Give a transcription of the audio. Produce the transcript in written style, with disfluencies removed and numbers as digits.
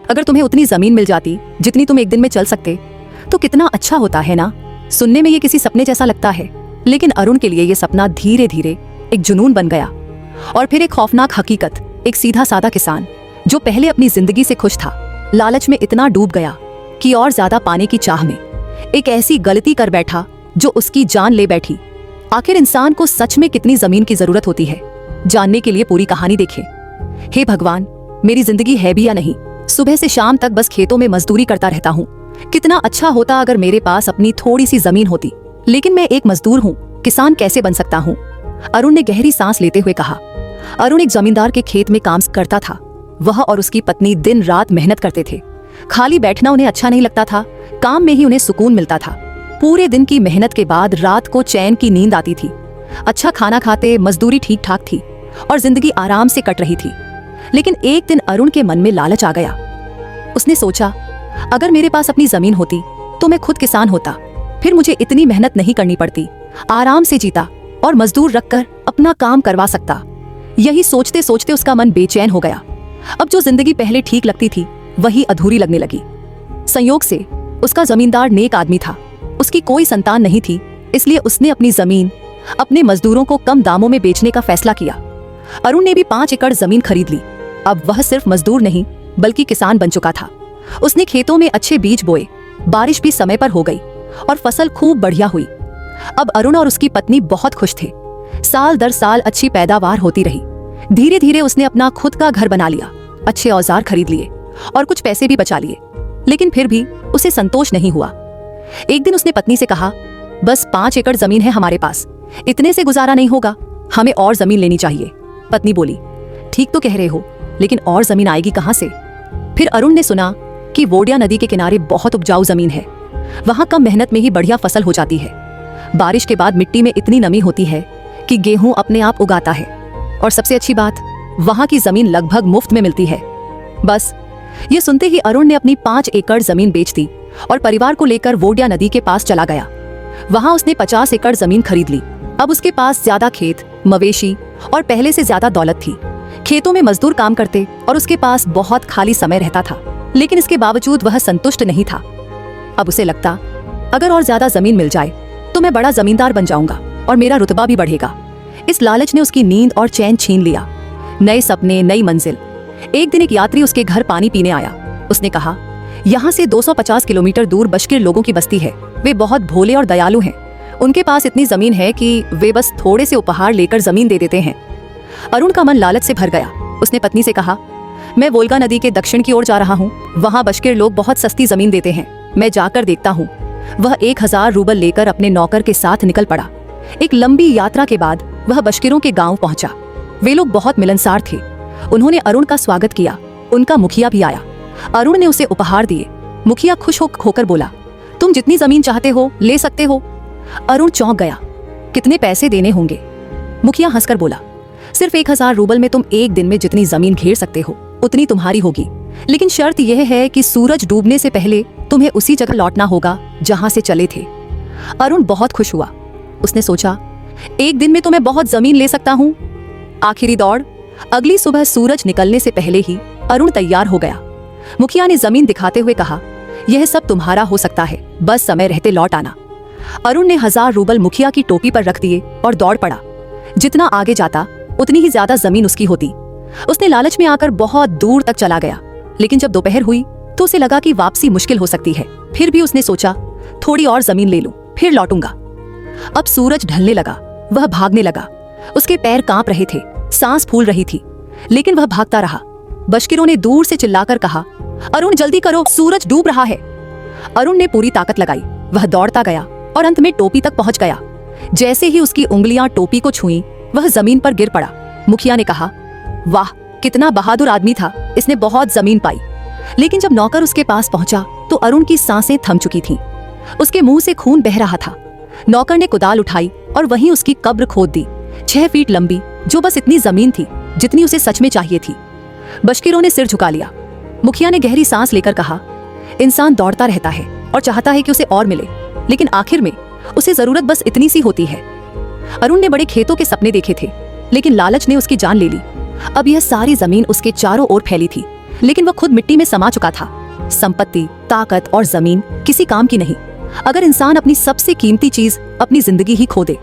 अगर तुम्हें उतनी जमीन मिल जाती जितनी तुम एक दिन में चल सकते तो कितना अच्छा होता है ना। सुनने में ये किसी सपने जैसा लगता है, लेकिन अरुण के लिए ये सपना धीरे धीरे एक जुनून बन गया और फिर एक खौफनाक हकीकत। एक सीधा साधा किसान जो पहले अपनी जिंदगी से खुश था, लालच में इतना डूब गया कि और ज्यादा पाने की चाह में एक ऐसी गलती कर बैठा जो उसकी जान ले बैठी। आखिर इंसान को सच में कितनी जमीन की जरूरत होती है, जानने के लिए पूरी कहानी देखें। हे भगवान, मेरी जिंदगी है भी या नहीं, सुबह से शाम तक बस खेतों में मजदूरी करता रहता हूँ। कितना अच्छा होता अगर मेरे पास अपनी थोड़ी सी जमीन होती, लेकिन मैं एक मजदूर हूँ, किसान कैसे बन सकता हूँ। अरुण ने गहरी सांस लेते हुए कहा। अरुण एक जमींदार के खेत में काम करता था। वह और उसकी पत्नी दिन रात मेहनत करते थे। खाली बैठना उन्हें अच्छा नहीं लगता था, काम में ही उन्हें सुकून मिलता था। पूरे दिन की मेहनत के बाद रात को चैन की नींद आती थी। अच्छा खाना खाते, मजदूरी ठीक ठाक थी और जिंदगी आराम से कट रही थी। लेकिन एक दिन अरुण के मन में लालच आ गया। उसने सोचा, अगर मेरे पास अपनी जमीन होती तो मैं खुद किसान होता, फिर मुझे इतनी मेहनत नहीं करनी पड़ती, आराम से जीता और मजदूर रखकर अपना काम करवा सकता। यही सोचते सोचते उसका मन बेचैन हो गया। अब जो जिंदगी पहले ठीक लगती थी वही अधूरी लगने लगी। संयोग से उसका जमींदार नेक आदमी था। उसकी कोई संतान नहीं थी, इसलिए उसने अपनी जमीन अपने मजदूरों को कम दामों में बेचने का फैसला किया। अरुण ने भी 5 एकड़ जमीन खरीद ली। अब वह सिर्फ मजदूर नहीं बल्कि किसान बन चुका था। उसने खेतों में अच्छे बीज बोए, बारिश भी समय पर हो गई और फसल खूब बढ़िया हुई। अब अरुण और उसकी पत्नी बहुत खुश थे। साल दर साल अच्छी पैदावार होती रही। धीरे धीरे उसने अपना खुद का घर बना लिया, अच्छे औजार खरीद लिए और कुछ पैसे भी बचा लिए। लेकिन फिर भी उसे संतोष नहीं हुआ। एक दिन उसने पत्नी से कहा, बस 5 एकड़ जमीन है हमारे पास, इतने से गुजारा नहीं होगा, हमें और जमीन लेनी चाहिए। पत्नी बोली, ठीक तो कह रहे हो, लेकिन और जमीन आएगी कहां से। फिर अरुण ने सुना कि वोडिया नदी के किनारे बहुत उपजाऊ जमीन है। वहां कम मेहनत में ही बढ़िया फसल हो जाती है। बारिश के बाद मिट्टी में इतनी नमी होती है कि गेहूं अपने आप उगाता है। और सबसे अच्छी बात, वहां की जमीन लगभग मुफ्त में मिलती है। बस ये सुनते ही अरुण ने अपनी 5 एकड़ जमीन बेच दी और परिवार को लेकर वोडिया नदी के पास चला गया। वहां उसने 50 एकड़ जमीन खरीद ली। अब उसके पास ज्यादा खेत, मवेशी और पहले से ज्यादा दौलत थी। खेतों में मजदूर काम करते और उसके पास बहुत खाली समय रहता था, लेकिन इसके बावजूद वह संतुष्ट नहीं था। अब उसे लगता, अगर और ज्यादा जमीन मिल जाए तो मैं बड़ा जमींदार बन जाऊंगा और मेरा रुतबा भी बढ़ेगा। इस लालच ने उसकी नींद और चैन छीन लिया। नए सपने, नई मंजिल। एक दिन एक यात्री उसके घर पानी पीने आया। उसने कहा, यहाँ से 250 किलोमीटर दूर बशकिर लोगों की बस्ती है। वे बहुत भोले और दयालु हैं। उनके पास इतनी जमीन है कि वे बस थोड़े से उपहार लेकर जमीन दे देते हैं। अरुण का मन लालच से भर गया। उसने पत्नी से कहा, मैं वोल्गा नदी के दक्षिण की ओर जा रहा हूँ, वहाँ बशकिर लोग बहुत सस्ती जमीन देते हैं, मैं जाकर देखता हूँ। वह 1000 रूबल लेकर अपने नौकर के साथ निकल पड़ा। एक लंबी यात्रा के बाद वह बशकिरों के गांव पहुंचा। वे लोग बहुत मिलनसार थे। उन्होंने अरुण का स्वागत किया। उनका मुखिया भी आया। अरुण ने उसे उपहार दिए। मुखिया खुश होकर बोला, तुम जितनी जमीन चाहते हो ले सकते हो। अरुण चौंक गया, कितने पैसे देने होंगे। मुखिया हंसकर बोला, सिर्फ 1000 रूबल में तुम एक दिन में जितनी जमीन घेर सकते हो उतनी तुम्हारी होगी, लेकिन शर्त यह है कि सूरज डूबने से पहले तुम्हें उसी जगह लौटना होगा जहां से चले थे। अरुण बहुत खुश हुआ। उसने सोचा, एक दिन में तो मैं बहुत जमीन ले सकता हूँ। आखिरी दौड़। अगली सुबह सूरज निकलने से पहले ही अरुण तैयार हो गया। मुखिया ने जमीन दिखाते हुए कहा, यह सब तुम्हारा हो सकता है, बस समय रहते लौट आना। अरुण ने 1000 रूबल मुखिया की टोपी पर रख दिए और दौड़ पड़ा। जितना आगे जाता उतनी ही ज्यादा जमीन उसकी होती। उसने लालच में आकर बहुत दूर तक चला गया, लेकिन जब दोपहर हुई तो उसे लगा कि वापसी मुश्किल हो सकती है। फिर भी उसने सोचा, थोड़ी और जमीन ले लूं, फिर लौटूंगा। अब सूरज ढलने लगा। वह भागने लगा। उसके पैर कांप रहे थे, सांस फूल रही थी, लेकिन वह भागता रहा। बशकिरों ने दूर से चिल्लाकर कहा, अरुण जल्दी करो, सूरज डूब रहा है। अरुण ने पूरी ताकत लगाई। वह दौड़ता गया और अंत में टोपी तक पहुंच गया। जैसे ही उसकी उंगलियां टोपी को छुईं, वह जमीन पर गिर पड़ा। मुखिया ने कहा, वाह, कितना बहादुर आदमी था, इसने बहुत जमीन पाई। लेकिन जब नौकर उसके पास पहुंचा तो अरुण की सांसें थम चुकी थीं। उसके मुंह से खून बह रहा था। नौकर ने कुदाल उठाई और वहीं उसकी कब्र खोद दी, 6 फीट लंबी, जो बस इतनी जमीन थी जितनी उसे सच में चाहिए थी। बशकिरों ने सिर झुका लिया। मुखिया ने गहरी सांस लेकर कहा, इंसान दौड़ता रहता है और चाहता है कि उसे और मिले, लेकिन आखिर में उसे जरूरत बस इतनी सी होती है। अरुण ने बड़े खेतों के सपने देखे थे, लेकिन लालच ने उसकी जान ले ली। अब यह सारी जमीन उसके चारों ओर फैली थी, लेकिन वो खुद मिट्टी में समा चुका था। संपत्ति, ताकत और जमीन किसी काम की नहीं, अगर इंसान अपनी सबसे कीमती चीज अपनी जिंदगी ही खो दे।